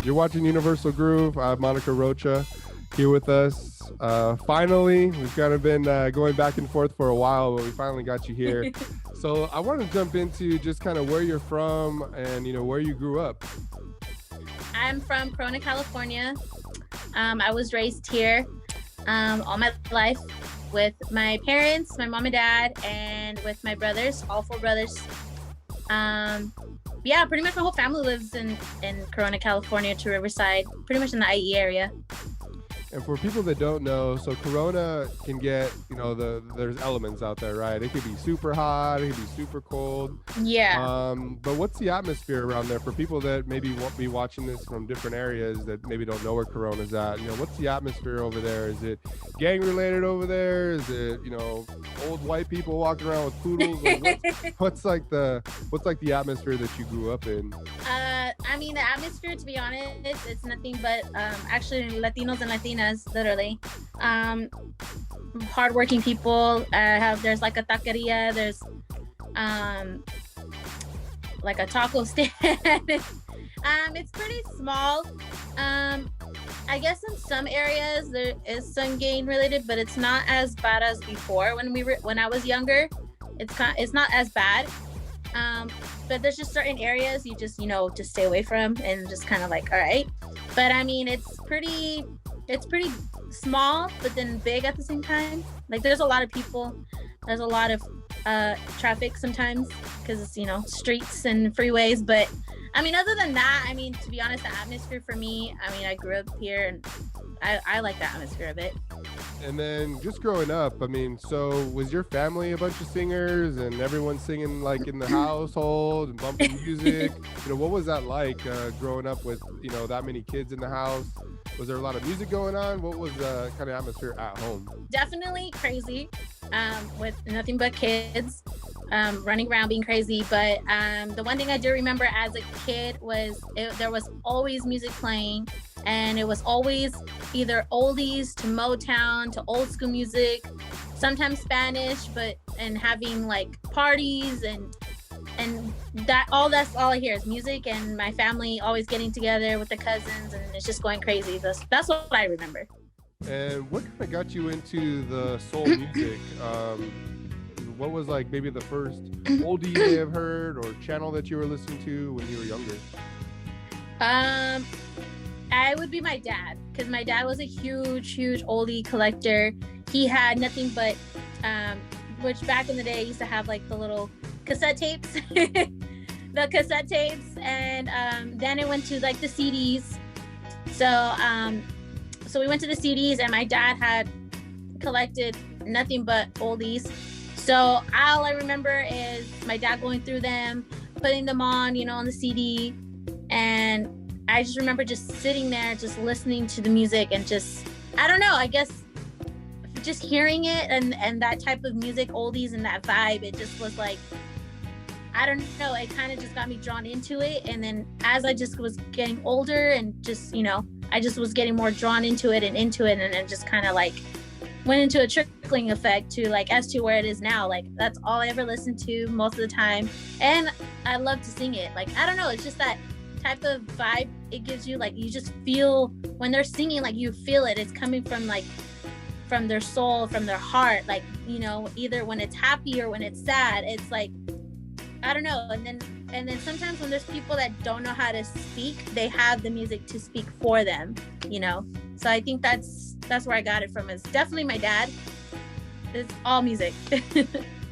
You're watching Universal Groove. I have Monica Rocha here with us. Finally, we've kind of been going back and forth for a while, but we finally got you here. So I want to jump into just kind of where you're from and, where you grew up. I'm from Corona, California. I was raised here all my life with my parents, my mom and dad, and with my brothers, all four brothers. Yeah, pretty much my whole family lives in Corona, California to Riverside, pretty much in the IE area. And for people that don't know, so Corona can get, there's elements out there, right? It could be super hot, it could be super cold. Yeah. But what's the atmosphere around there for people that maybe won't be watching this from different areas that maybe don't know where Corona's at? What's the atmosphere over there? Is it gang related over there? Is it, old white people walking around with poodles? Like what's the atmosphere that you grew up in? The atmosphere, to be honest, it's nothing but actually Latinos and Latinas, literally. Hardworking people. There's like a taqueria. There's like a taco stand. It's pretty small. I guess in some areas there is some gang related, but it's not as bad as before when I was younger. It's not as bad. But there's just certain areas you just stay away from and just kind of like, all right. But it's pretty small, but then big at the same time. Like there's a lot of people, there's a lot of traffic sometimes because it's streets and freeways. But other than that, to be honest, the atmosphere for me, I grew up here and I like the atmosphere of it. And then just growing up, so was your family a bunch of singers and everyone singing like in the household and bumping music? What was that like growing up with, that many kids in the house? Was there a lot of music going on? What was the kind of atmosphere at home? Definitely crazy, with nothing but kids running around being crazy. But the one thing I do remember as a kid was there was always music playing. And it was always either oldies to Motown to old school music, sometimes Spanish, and having like parties and that's all I hear is music and my family always getting together with the cousins and it's just going crazy. That's what I remember. And what kind of got you into the soul music? What was like maybe the first oldie you may have heard or channel that you were listening to when you were younger? I would be my dad, because my dad was a huge oldie collector. He had nothing but, which back in the day used to have like the little cassette tapes, the cassette tapes, and then it went to like the CDs. So we went to the CDs, and my dad had collected nothing but oldies. So all I remember is my dad going through them, putting them on, on the CD, and I just remember just sitting there, just listening to the music and just, I don't know, I guess just hearing it and that type of music, oldies and that vibe, it just was like, I don't know, it kind of just got me drawn into it. And then as I just was getting older and just, I just was getting more drawn into it and it just kind of like went into a trickling effect to like as to where it is now. Like that's all I ever listened to most of the time. And I love to sing it. Like, I don't know, it's just that type of vibe it gives you. Like you just feel when they're singing, like you feel it, it's coming from like from their soul, from their heart, like either when it's happy or when it's sad. It's like, I don't know. And then sometimes when there's people that don't know how to speak, they have the music to speak for them, so I think that's where I got it from. It's definitely my dad. It's all music.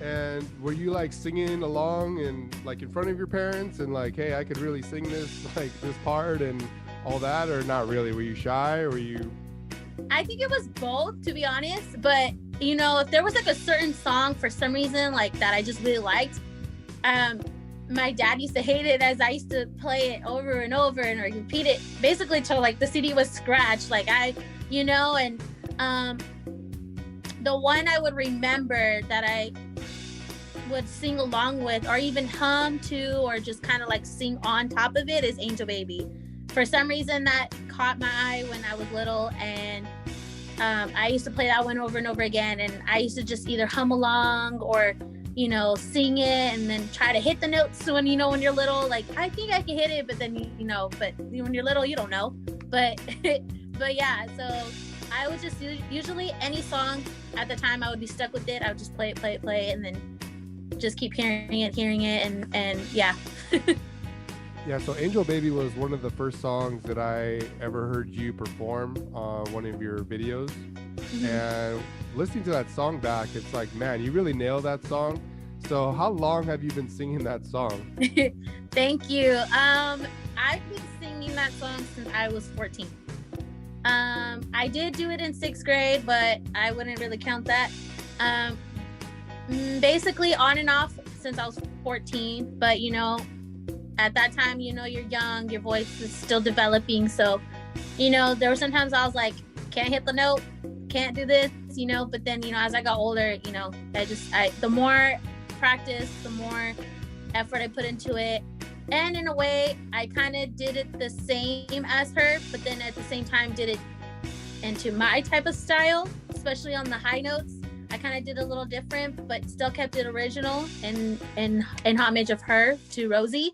And were you like singing along and like in front of your parents and like, hey, I could really sing this, like this part and all that, or not really? Were you shy or were you? I think it was both, to be honest. But if there was like a certain song for some reason like that I just really liked, my dad used to hate it as I used to play it over and over and repeat it basically till like the CD was scratched. Like and the one I would remember that I would sing along with or even hum to or just kind of like sing on top of it is Angel Baby. For some reason that caught my eye when I was little, and I used to play that one over and over again, and I used to just either hum along or, you know, sing it and then try to hit the notes when, you know, when you're little, like, I think I can hit it, but then, you know, but when you're little, you don't know. But, but yeah, so I would just usually any song at the time I would be stuck with it. I would just play it, and then just keep hearing it, and yeah. Yeah, so Angel Baby was one of the first songs that I ever heard you perform on one of your videos. Mm-hmm. And listening to that song back, it's like, man, you really nailed that song. So how long have you been singing that song? Thank you. I've been singing that song since I was 14. I did do it in 6th grade, but I wouldn't really count that. Basically on and off since I was 14, but you know, at that time, you know, you're young, your voice is still developing. So, you know, there were sometimes I was like, can't hit the note, can't do this, you know, but then, you know, as I got older, you know, the more practice, the more effort I put into it. And in a way, I kind of did it the same as her, but then at the same time did it into my type of style, especially on the high notes. I kind of did a little different, but still kept it original and in homage of her to Rosie.